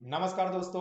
नमस्कार दोस्तों।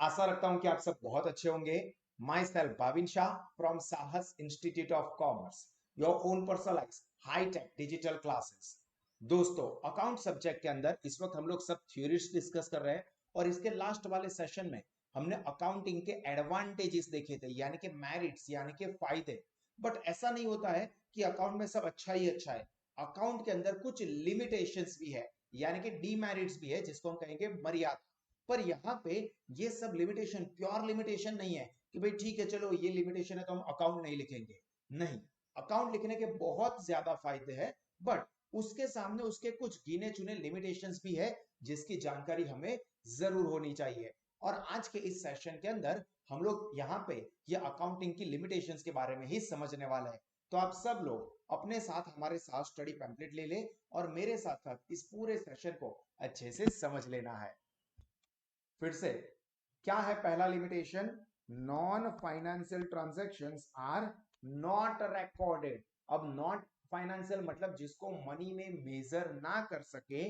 आशा रखता हूं कि आप सब बहुत अच्छे होंगे। Myself Bhavin Shah from Sahas institute of commerce, your own personalise high tech digital classes. दोस्तों, अकाउंट सब्जेक्ट के अंदर इस वक्त हम लोग सब थ्योरीज डिस्कस कर रहे हैं और इसके लास्ट वाले सेशन में हमने अकाउंटिंग के एडवांटेजेस देखे थे, यानी कि मेरिट्स, यानी कि फायदे। बट ऐसा नहीं होता है कि अकाउंट में सब अच्छा ही अच्छा है। अकाउंट के अंदर कुछ लिमिटेशंस भी है, यानी कि डीमेरिट्स भी है, जिसको हम कहेंगे मर्यादा। पर यहाँ पे ये सब लिमिटेशन प्योर लिमिटेशन नहीं है कि भाई ठीक है चलो ये लिमिटेशन है तो हम अकाउंट नहीं लिखेंगे। नहीं, अकाउंट लिखने के बहुत ज्यादा फायदे हैं। बट उसके सामने उसके कुछ गिने चुने लिमिटेशंस भी है, जिसकी जानकारी हमें जरूर होनी चाहिए। और आज के इस सेशन के अंदर हम लोग यहाँ पे ये अकाउंटिंग की लिमिटेशंस के बारे में ही समझने वाला है। तो आप सब लोग अपने साथ हमारे साथ स्टडी पैम्पलेट ले ले और मेरे साथ साथ इस पूरे सेशन को अच्छे से समझ लेना है। फिर से, क्या है पहला limitation? Non financial transactions are not recorded. अब नॉट फाइनेंशियल मतलब जिसको मनी में मेजर ना कर सके,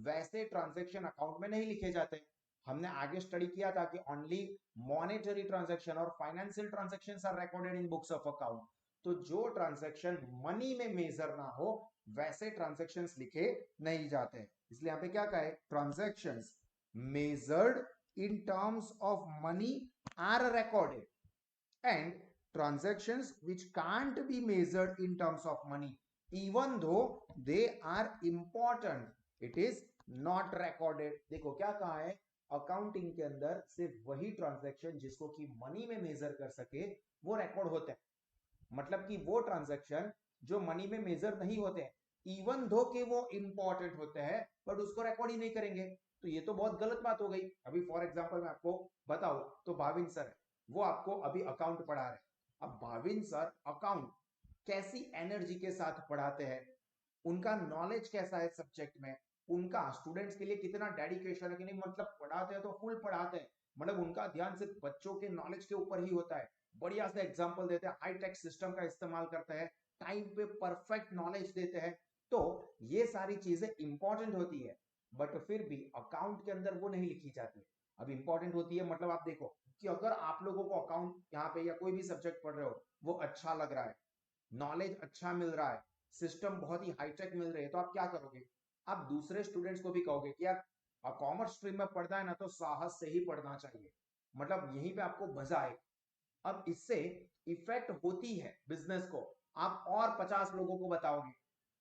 वैसे ट्रांजैक्शन अकाउंट में नहीं लिखे जाते। हमने आगे स्टडी किया था कि ओनली मॉनेटरी ट्रांजैक्शन और financial transactions are recorded in books of account. तो जो ट्रांजैक्शन मनी में मेजर ना हो, वैसे ट्रांजैक्शंस लिखे नहीं जाते। इसलिए यहां पे क्या कहा है? Transactions measured in terms of money are recorded, and transactions which can't be measured in terms of money, even though they are important, it is not recorded। देखो क्या कहा है, अकाउंटिंग के अंदर सिर्फ वही ट्रांजैक्शन जिसको कि मनी में मेजर कर सके वो रिकॉर्ड होते हैं। मतलब कि वो ट्रांजैक्शन जो मनी में मेजर नहीं होते हैं, इवन दो के वो इंपॉर्टेंट होते हैं, बट उसको रिकॉर्ड ही नहीं करेंगे। तो ये तो बहुत गलत बात हो गई। अभी फॉर एग्जांपल मैं आपको बताऊं तो भाविन सर है, वो आपको अभी अकाउंट पढ़ा रहे हैं। अब भाविन सर अकाउंट कैसी एनर्जी के साथ पढ़ाते हैं, उनका नॉलेज कैसा है सब्जेक्ट में, उनका स्टूडेंट्स के लिए कितना डेडिकेशन है कि नहीं, मतलब पढ़ाते हैं तो फुल पढ़ाते हैं। मतलब उनका ध्यान सिर्फ बच्चों के नॉलेज के ऊपर ही होता है। बढ़िया से एग्जाम्पल देते हैं, हाई टेक सिस्टम का इस्तेमाल करते हैं, टाइम पे परफेक्ट नॉलेज देते हैं। तो ये सारी चीजें इंपॉर्टेंट होती है, बट फिर भी अकाउंट के अंदर वो नहीं लिखी जाती है। अब इंपॉर्टेंट होती है मतलब आप देखो कि अगर आप लोगों को अकाउंट यहाँ पे या कोई भी सब्जेक्ट पढ़ रहे हो, वो अच्छा लग रहा है, नॉलेज अच्छा मिल रहा है, सिस्टम बहुत ही हाईटेक मिल रही है, तो आप क्या करोगे? आप दूसरे स्टूडेंट्स को भी कहोगे कि यार कॉमर्स स्ट्रीम में पढ़ना है ना तो साहस से ही पढ़ना चाहिए, मतलब यहीं पे आपको मजा आए। अब इससे इफेक्ट होती है बिजनेस को, आप और 50 लोगों को बताओगे।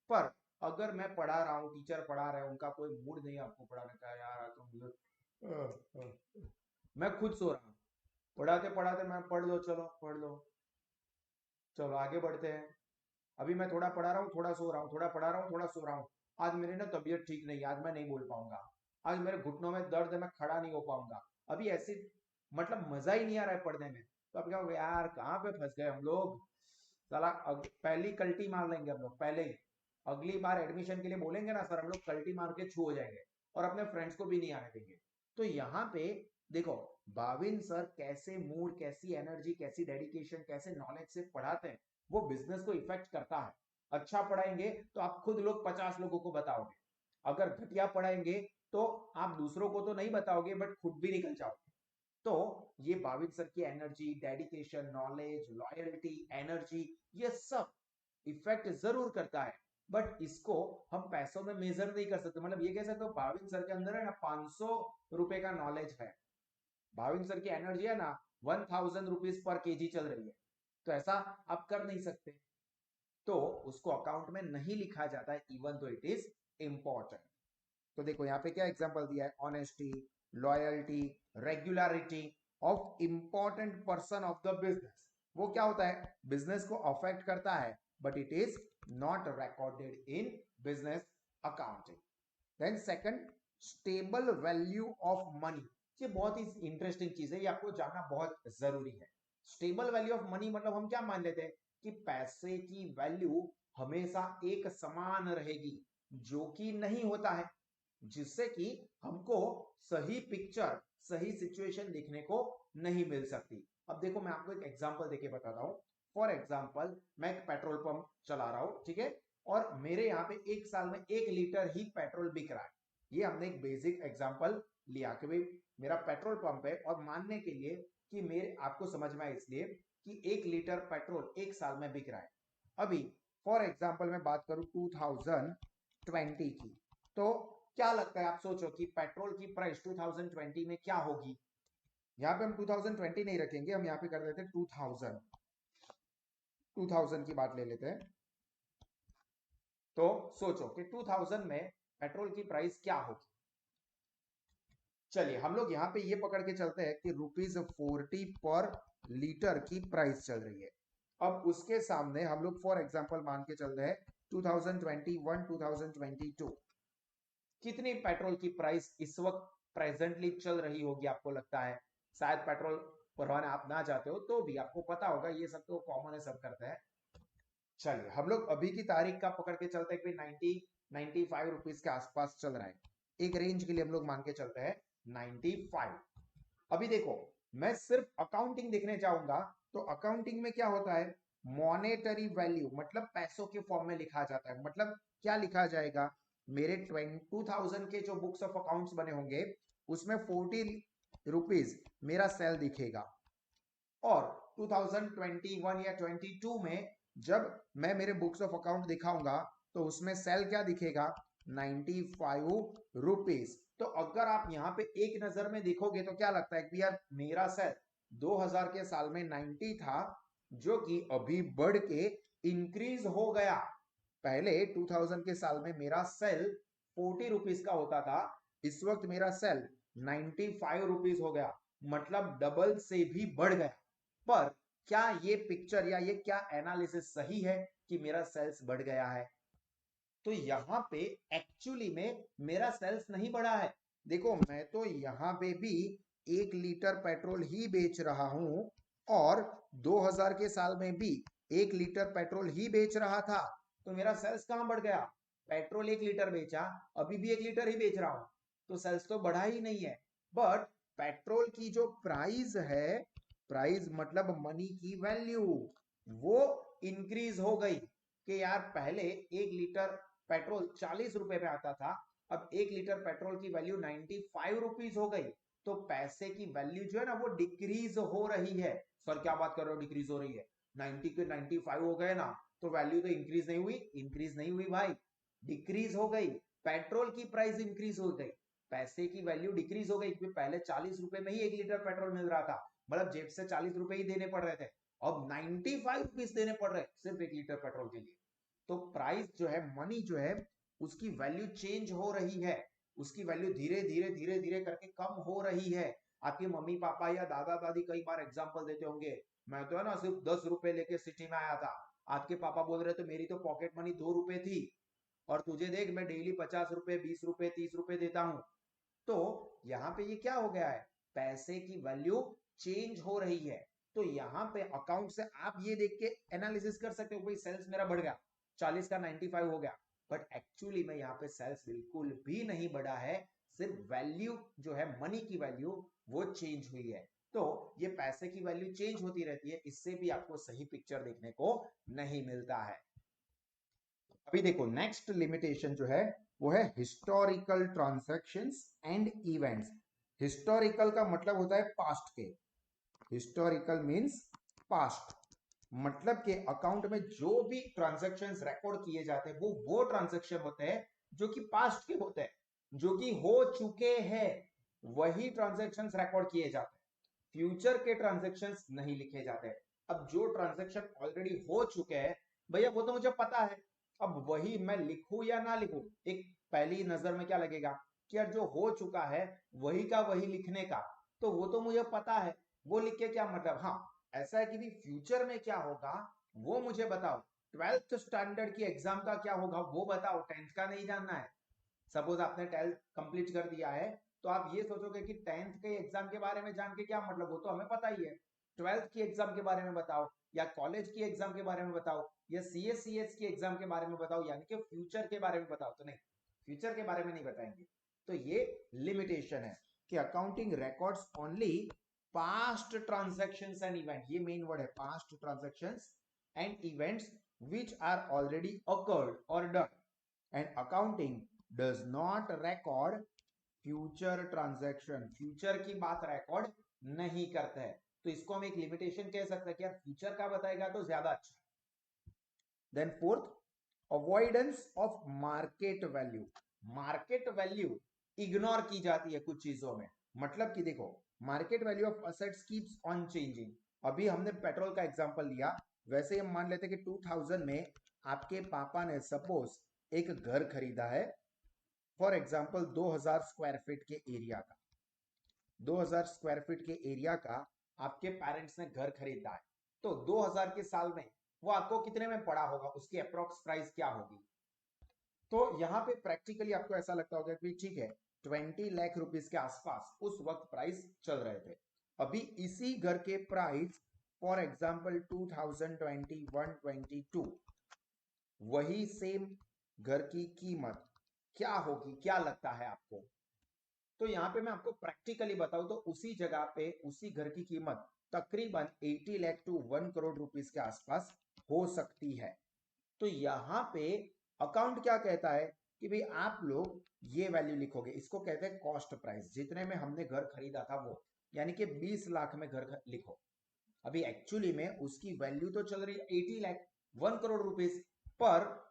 पर अगर मैं पढ़ा रहा हूँ, टीचर पढ़ा रहे हैं, उनका कोई मूड नहीं है आपको पढ़ाने का, यार तो मैं खुद सो रहा हूँ, पढ़ाते पढ़ाते मैं पढ़ लो, चलो पढ़ लो, चलो आगे बढ़ते हैं। अभी मैं थोड़ा पढ़ा रहा हूँ, थोड़ा सो रहा हूँ, थोड़ा पढ़ा रहा हूँ, थोड़ा सो रहा हूँ। आज मेरी ना तबीयत ठीक नहीं है, आज मैं नहीं बोल पाऊंगा, आज मेरे घुटनों में दर्द है, मैं खड़ा नहीं हो पाऊंगा। अभी ऐसी मतलब मजा ही नहीं आ रहा है पढ़ने में। तो अब क्या हो गया यार, कहाँ पे फंस गए हम लोग। साला पहली कल्टी मार लेंगे हम लोग पहले ही। अगली बार एडमिशन के लिए बोलेंगे ना सर, हम लोग कल्टी मार के छू हो जाएंगे और अपने फ्रेंड्स को भी नहीं आने देंगे। तो यहाँ पे देखो, भाविन सर कैसे मूड, कैसी एनर्जी, कैसी डेडिकेशन, कैसे नॉलेज से पढ़ाते हैं, वो बिजनेस को इफेक्ट करता है। अच्छा पढ़ाएंगे तो आप खुद लोग 50 लोगों को बताओगे, अगर घटिया पढ़ाएंगे तो आप दूसरों को तो नहीं बताओगे बट खुद भी निकल जाओगे। तो ये भाविक सर की energy, dedication, knowledge, loyalty, energy, ये सब इफेक्ट जरूर करता है, बट इसको हम पैसों में मेजर नहीं कर सकते। मतलब ये कह सकते हो भाविक सर के अंदर है ना 500 रुपए का नॉलेज है, भाविक सर की एनर्जी है ना 1000 रुपीज पर केजी चल रही है, तो ऐसा आप कर नहीं सकते। तो उसको अकाउंट में नहीं लिखा जाता है, even though it is important. तो देखो यहाँ पे क्या एग्जांपल दिया है, honesty, loyalty, regularity of important person of the business. वो क्या होता है, बिजनेस को अफेक्ट करता है, but it is not recorded in business accounting. Then second, stable value of money. ये बहुत ही इंटरेस्टिंग चीज है, ये आपको जानना बहुत जरूरी है। स्टेबल वैल्यू ऑफ मनी मतलब हम क्या मान लेते हैं कि पैसे की वैल्यू हमेशा एक समान रहेगी, जो कि नहीं होता है, जिससे कि हमको सही पिक्चर, सही सिचुएशन देखने को नहीं मिल सकती। अब देखो मैं आपको एक एग्जांपल देके बताता हूं। फॉर एग्जांपल, मैं एक पेट्रोल पंप चला रहा हूं, ठीक है, और मेरे यहाँ पे एक साल में 1 लीटर ही पेट्रोल बिक रहा है। ये हमने एक बेसिक एग्जांपल लिया कि भाई मेरा पेट्रोल पंप है, और मानने के लिए कि मेरे आपको समझ में आए इसलिए कि 1 लीटर पेट्रोल 1 साल में बिक रहा है। अभी फॉर एग्जांपल मैं बात करूं 2020 की, तो क्या लगता है, आप सोचो कि पेट्रोल की प्राइस 2020 में क्या होगी। यहाँ पे हम 2020 नहीं रखेंगे, हम यहाँ पे कर देते हैं 2000 की बात ले लेते हैं। तो सोचो कि 2000 में पेट्रोल की प्राइस क्या होगी। चलिए हम लोग यहाँ पे ये पकड़ के चलते हैं कि ₹40 पर लीटर की प्राइस चल रही है। अब उसके सामने हम लोग फॉर एग्जांपल मान के चल रहे हैं 2021 2022 कितनी पेट्रोल की प्राइस इस वक्त प्रेजेंटली चल रही होगी आपको लगता है। शायद पेट्रोल भरवाने आप ना जाते हो तो भी आपको पता होगा, ये सब तो कॉमन है, सब करते हैं। चलिए हम लोग अभी की तारीख का पकड़ के चलते हैं कि 95 रुपीज के आसपास चल रहा है। एक रेंज के लिए हम लोग मान के चलते हैं 95। अभी देखो मैं सिर्फ अकाउंटिंग देखने जाऊंगा, तो अकाउंटिंग में क्या होता है, मॉनेटरी वैल्यू मतलब पैसों के फॉर्म में लिखा जाता है। मतलब क्या लिखा जाएगा, मेरे 2000 के जो बुक्स ऑफ अकाउंट्स बने होंगे उसमें 40 रुपीज मेरा सेल दिखेगा, और 2021 या 22 में जब मैं मेरे बुक्स ऑफ अकाउंट दिखाऊंगा तो उसमें सेल क्या दिखेगा, 95 रुपीज। तो अगर आप यहाँ पे एक नजर में देखोगे तो क्या लगता है कि यार मेरा सेल 2000 के साल में 90 था, जो कि अभी बढ़ के इंक्रीज हो गया। पहले 2000 के साल में मेरा सेल 40 रुपीज का होता था, इस वक्त मेरा सेल 95 रुपीज हो गया, मतलब डबल से भी बढ़ गया। पर क्या ये पिक्चर या ये क्या एनालिसिस सही है कि मेरा सेल्स बढ़ गया है? तो यहां पे एक्चुअली में मेरा सेल्स नहीं बढ़ा है। देखो मैं तो यहां पे भी 1 लीटर पेट्रोल ही बेच रहा हूं, और 2000 के साल में भी 1 लीटर पेट्रोल ही बेच रहा था, तो मेरा सेल्स कहां बढ़ गया? पेट्रोल 1 लीटर बेचा, अभी भी 1 लीटर ही बेच रहा हूं, तो सेल्स तो बढ़ा ही नहीं है। बट पेट्रोल की जो प्राइस है, प्राइस मतलब मनी की वैल्यू, वो इंक्रीज हो गई कि यार पहले 1 लीटर पेट्रोल 40 रुपए में आता था, अब 1 लीटर पेट्रोल की वैल्यू 95 रुपीज हो गई। तो पैसे की वैल्यू जो है ना वो डिक्रीज हो रही है। सर क्या बात कर रहे हो, डिक्रीज हो रही है? 90 के 95 हो गए ना, तो वैल्यू तो इंक्रीज नहीं हुई। इंक्रीज नहीं हुई भाई, डिक्रीज हो गई। पेट्रोल की प्राइस इंक्रीज हो गई, पैसे की वैल्यू डिक्रीज हो गई, क्योंकि पहले 40 रुपए में ही 1 लीटर पेट्रोल मिल रहा था, मतलब जेब से 40 रुपए ही देने पड़ रहे थे, अब 95 रुपीज देने पड़ रहे सिर्फ 1 लीटर पेट्रोल के लिए। तो प्राइस जो है, मनी जो है, उसकी वैल्यू चेंज हो रही है, उसकी वैल्यू धीरे धीरे धीरे धीरे करके कम हो रही है। आपके मम्मी पापा या दादा दादी कई बार एग्जाम्पल देते होंगे, मैं तो है ना सिर्फ 10 रुपए लेके सिटी में आया था, आपके पापा बोल रहे तो मेरी तो पॉकेट मनी 2 रुपए थी, और तुझे देख मैं डेली 50 रुपए 20 रुपए 30 रुपए देता हूं। तो यहाँ पे ये क्या हो गया है, पैसे की वैल्यू चेंज हो रही है। तो यहाँ पे अकाउंट से आप ये देख के एनालिसिस कर सकते हो, भाई सेल्स मेरा बढ़ गया, 40 का 95 हो गया, बट एक्चुअली में यहाँ पे सेल्स बिल्कुल भी नहीं बढ़ा है, सिर्फ वैल्यू जो है, मनी की वैल्यू वो चेंज हुई है। तो ये पैसे की वैल्यू चेंज होती रहती है, इससे भी आपको सही पिक्चर देखने को नहीं मिलता है। अभी देखो नेक्स्ट लिमिटेशन जो है वो है historical transactions and events. Historical का मतलब होता है पास्ट के, हिस्टोरिकल मींस पास्ट, मतलब के अकाउंट में जो भी ट्रांजैक्शंस रिकॉर्ड किए जाते हैं वो ट्रांजैक्शन होते हैं जो कि पास्ट के होते हैं, जो कि हो चुके हैं, वही ट्रांजैक्शंस रिकॉर्ड किए जाते हैं। फ्यूचर के ट्रांजैक्शंस नहीं लिखे जाते। अब जो ट्रांजैक्शन ऑलरेडी हो चुके हैं भैया वो तो मुझे पता है, अब वही मैं लिखूं या ना लिखूं, एक पहली नजर में क्या लगेगा कि यार जो हो चुका है वही का वही लिखने का, तो वो तो मुझे पता है, वो लिख के क्या मतलब। हाँ ऐसा है कि भी फ्यूचर में क्या होगा वो मुझे बताओ, 12th स्टैंडर्ड की एग्जाम का क्या होगा वो बताओ, 10th का नहीं जानना है। सपोज आपने 12th कंप्लीट कर दिया है, तो आप ये सोचोगे कि 10th के एग्जाम के बारे में जान के क्या मतलब, वो तो हमें पता ही है। 12th की एग्जाम के बारे में बताओ, या कॉलेज की एग्जाम के बारे में बताओ, या सीएस की एग्जाम के बारे में बताओ, यानी कि फ्यूचर के बारे में बताओ, तो नहीं, फ्यूचर के बारे में नहीं बताएंगे। तो ये लिमिटेशन है कि accounting records only past transactions and event, ये मेन वर्ड है, past transactions and events which are already occurred or done, and accounting does not record future transaction, future की बात रिकॉर्ड नहीं करते हैं, तो इसको हम एक लिमिटेशन कह सकते हैं कि यार फ्यूचर का बताएगा तो ज्यादा अच्छा। Then fourth, avoidance of market value. Market value ignore की जाती है कुछ चीजों में, मतलब कि देखो market value of assets keeps on changing. अभी हमने पेट्रोल का एग्जांपल लिया, वैसे हम मान लेते कि 2000 में आपके पापा ने सपोज एक घर खरीदा है, फॉर एग्जांपल 2000 स्क्वायर फीट के एरिया का, 2000 स्क्वायर फीट के एरिया का आपके पेरेंट्स ने घर खरीदा है, तो 2000 के साल में वो आपको कितने में पड़ा होगा, उसकी अप्रोक्स प्राइस क्या होगी। तो यहाँ पे प्रैक्टिकली आपको ऐसा लगता होगा कि ठीक है 20 लाख रुपीस के आसपास उस वक्त प्राइस चल रहे थे। अभी इसी घर के प्राइस फॉर एग्जांपल 2021-22 वही सेम घर की कीमत क्या होगी, क्या लगता है आपको? तो यहाँ पे मैं आपको प्रैक्टिकली बताऊं तो उसी जगह पे उसी घर की कीमत तकरीबन 80 लाख टू 1 करोड़ रुपीस के आसपास हो सकती है। तो यहाँ पे अकाउंट क्या कहता है कि भाई आप लोग ये वैल्यू लिखोगे, इसको कहते हैं कॉस्ट प्राइस, जितने में हमने घर खरीदा था वो, यानी कि 20 लाख में घर लिखो। अभी एक्चुअली में उसकी वैल्यू तो चल रही है 80 लाख, 1 करोड़ रुपीस, पर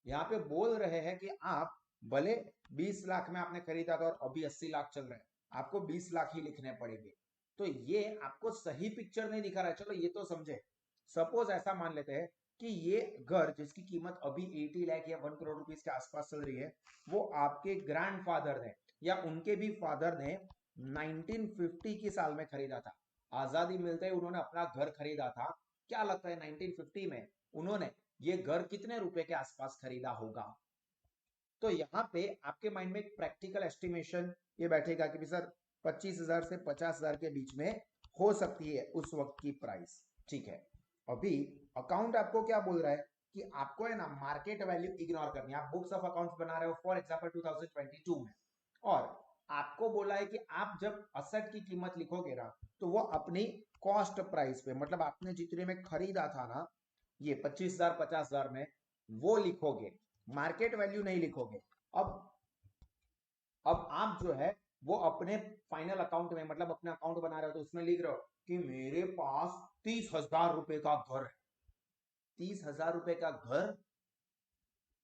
यहाँ पे बोल रहे हैं कि आप भले 20 लाख में आपने खरीदा था और अभी 80 लाख चल रहा है, आपको 20 लाख ही लिखने पड़ेंगे। तो ये आपको सही पिक्चर नहीं दिखा रहा है, चलो ये तो समझे। सपोज ऐसा मान लेते हैं कि ये घर जिसकी कीमत अभी 80 लाख या 1 करोड़ रुपीस के आसपास चल रही है, वो आपके ग्रैंडफादर ने या उनके भी फादर ने 1950 की साल में खरीदा था। आजादी मिलते ही उन्होंने अपना घर खरीदा था। क्या लगता है 1950 में उन्होंने ये घर कितने रुपए के आसपास खरीदा होगा? तो यहाँ पे आपके माइंड में एक प्रैक्टिकल एस्टिमेशन ये बैठेगा कि सर 25,000 से 50,000 के बीच में हो सकती है उस वक्त की प्राइस। ठीक है, अभी अकाउंट आपको क्या बोल रहा है कि आपको है ना मार्केट वैल्यू इग्नोर करनी है। आप बुक्स ऑफ अकाउंट्स बना रहे हो फॉर एग्जांपल 2022 में, और आपको बोला है कि आप जब असेट की कीमत लिखोगे ना तो वो अपनी कॉस्ट प्राइस पे, मतलब आपने जितने में खरीदा था ना ये 25,000 50,000 में, वो लिखोगे, मार्केट वैल्यू नहीं लिखोगे। अब अब आप जो है वो अपने फाइनल अकाउंट में, मतलब अपने अकाउंट बना रहे हो तो उसमें लिख रहे हो कि मेरे पास 30,000 रुपए का घर है। 30,000 रुपए का घर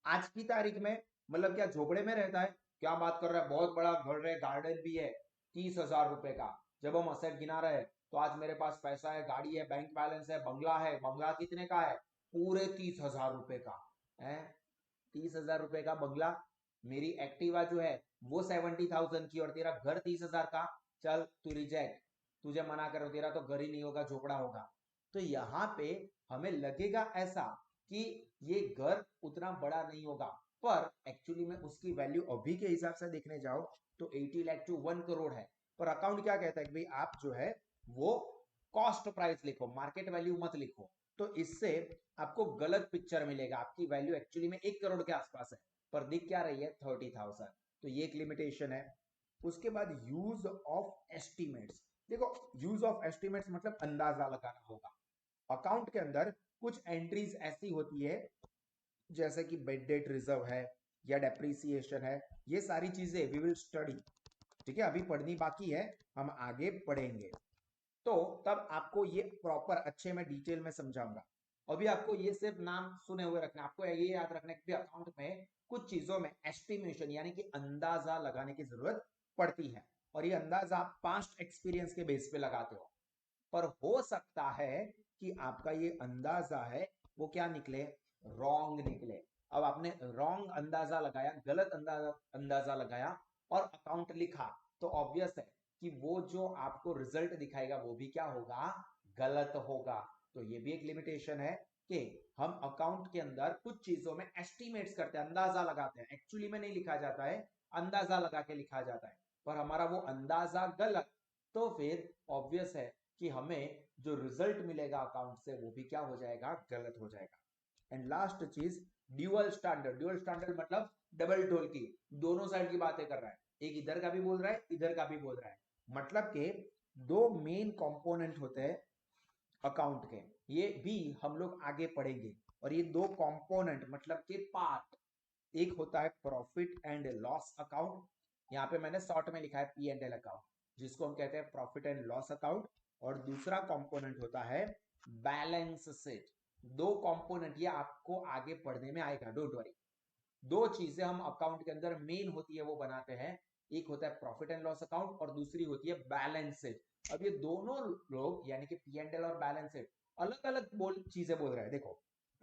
आज की तारीख में, मतलब क्या झोपड़े में रहता है? क्या बात कर रहा है, बहुत बड़ा घर है, गार्डन भी है, 30,000 रुपए का। जब हम असेट गिना रहे हैं तो आज मेरे पास पैसा है, गाड़ी है, बैंक बैलेंस है, बंगला है। बंगला कितने का है? पूरे 30,000 रुपए का है। 30,000 रुपए का बंगला, मेरी एक्टिवा जो है वो 70,000 की, और तेरा घर 30,000 का। चल तू रिजेक्ट, तुझे मना करो, तेरा तो घर ही नहीं होगा, झोपड़ा होगा। तो यहाँ पे हमें लगेगा ऐसा कि ये घर उतना बड़ा नहीं होगा, पर एक्चुअली में उसकी वैल्यू अभी के हिसाब से देखने जाओ तो 80 लाख टू 1 करोड़ है। पर अकाउंट क्या कहता है कि भाई आप जो है वो कॉस्ट प्राइस लिखो, मार्केट वैल्यू मत लिखो। तो इससे आपको गलत पिक्चर मिलेगा, आपकी वैल्यू एक्चुअली में 1 करोड़ के आसपास है पर दिख क्या रही है 30,000। तो ये एक लिमिटेशन है। उसके बाद यूज ऑफ एस्टिमेट्स। देखो यूज ऑफ एस्टिमेट्स मतलब अंदाजा लगाना होगा। अकाउंट के अंदर कुछ एंट्रीज ऐसी होती है जैसे कि बेड डेट रिजर्व है या डेप्रीसिएशन है, ये सारी चीजें वी विल स्टडी। ठीक है, अभी पढ़नी बाकी है, हम आगे पढ़ेंगे। तो तब आपको ये प्रॉपर अच्छे में डिटेल में समझाऊंगा। अभी आपको ये सिर्फ नाम सुने हुए रखना, आपको ये याद रखना है कि अकाउंट में कुछ चीजों में एस्टिमेशन यानी कि अंदाजा लगाने की जरूरत पड़ती है, और ये अंदाजा आप पास्ट एक्सपीरियंस के बेस पे लगाते हो। पर हो सकता है कि आपका ये अंदाजा है वो क्या निकले, रॉन्ग निकले। अब आपने रॉन्ग अंदाजा लगाया, गलत अंदाजा लगाया और अकाउंट लिखा, तो ऑब्वियस है कि वो जो आपको रिजल्ट दिखाएगा वो भी क्या होगा, गलत होगा। तो ये भी एक लिमिटेशन है कि हम अकाउंट के अंदर कुछ चीजों में एस्टिमेट्स करते हैं, अंदाजा लगाते हैं, एक्चुअली में नहीं लिखा जाता है, अंदाजा लगा के लिखा जाता है, पर हमारा वो अंदाजा गलत। तो फिर ऑब्वियस है कि हमें जो रिजल्ट मिलेगा अकाउंट से वो भी क्या हो जाएगा, गलत हो जाएगा। एंड लास्ट चीज, ड्यूअल स्टैंडर्ड। ड्यूअल स्टैंडर्ड मतलब डबल टोल की, दोनों साइड की बातें कर रहा है, एक इधर का भी बोल रहा है इधर का भी बोल रहा है। मतलब के दो मेन कंपोनेंट होते हैं अकाउंट के, ये भी हम लोग आगे पढ़ेंगे। और ये दो कंपोनेंट मतलब के पार्ट, एक होता है प्रॉफिट एंड लॉस अकाउंट, यहाँ पे मैंने शॉर्ट में लिखा है पी एंड एल अकाउंट, जिसको हम कहते हैं प्रॉफिट एंड लॉस अकाउंट। और दूसरा कंपोनेंट होता है बैलेंस शीट। दो कंपोनेंट ये आपको आगे पढ़ने में आएगा, डोंट वरी। दो चीजें हम अकाउंट के अंदर मेन होती है वो बनाते हैं, एक होता है प्रॉफिट एंड लॉस अकाउंट और दूसरी होती है बैलेंस शीट। अब ये दोनों लोग यानी कि पी एंड एल और बैलेंस शीट अलग अलग चीजें बोल रहे हैं। देखो,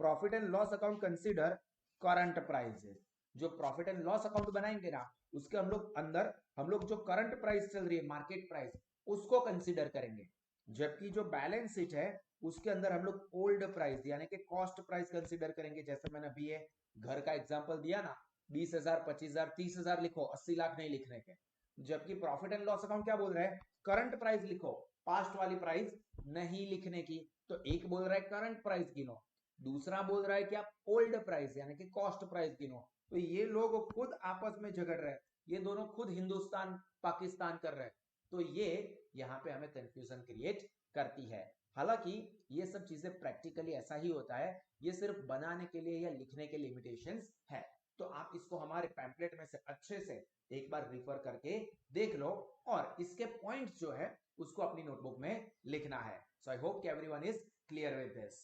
profit and loss account consider current prices. जो प्रॉफिट एंड लॉस अकाउंट बनाएंगे ना, उसके हम लोग जो करंट प्राइस चल रही है, मार्केट प्राइस, उसको कंसीडर करेंगे। जबकि जो बैलेंस शीट है उसके अंदर हम लोग ओल्ड प्राइस यानी कि कॉस्ट प्राइस कंसीडर करेंगे। जैसे मैंने अभी ये घर का एग्जांपल दिया ना, 20,000, 25,000, 30,000 लिखो, 80 लाख नहीं लिखने के। जबकि प्रॉफिट एंड लॉस अकाउंट क्या बोल रहा है, करंट प्राइस लिखो, पास्ट वाली प्राइस नहीं लिखने की। तो एक बोल रहा है करंट प्राइस गिनो, दूसरा बोल रहा है कि आप ओल्ड प्राइस यानी कि कॉस्ट प्राइस गिनो। तो ये लोग खुद आपस में झगड़ रहे हैं, ये दोनों खुद हिंदुस्तान पाकिस्तान कर रहे हैं। तो ये यहाँ पे हमें कंफ्यूजन क्रिएट करती है। हालांकि ये सब चीजें प्रैक्टिकली ऐसा ही होता है, ये सिर्फ बनाने के लिए या लिखने के लिमिटेशंस है। तो आप इसको हमारे पैम्पलेट में से अच्छे से एक बार रिफर करके देख लो और इसके पॉइंट्स जो है उसको अपनी नोटबुक में लिखना है। सो आई होप कि everyone is clear with this.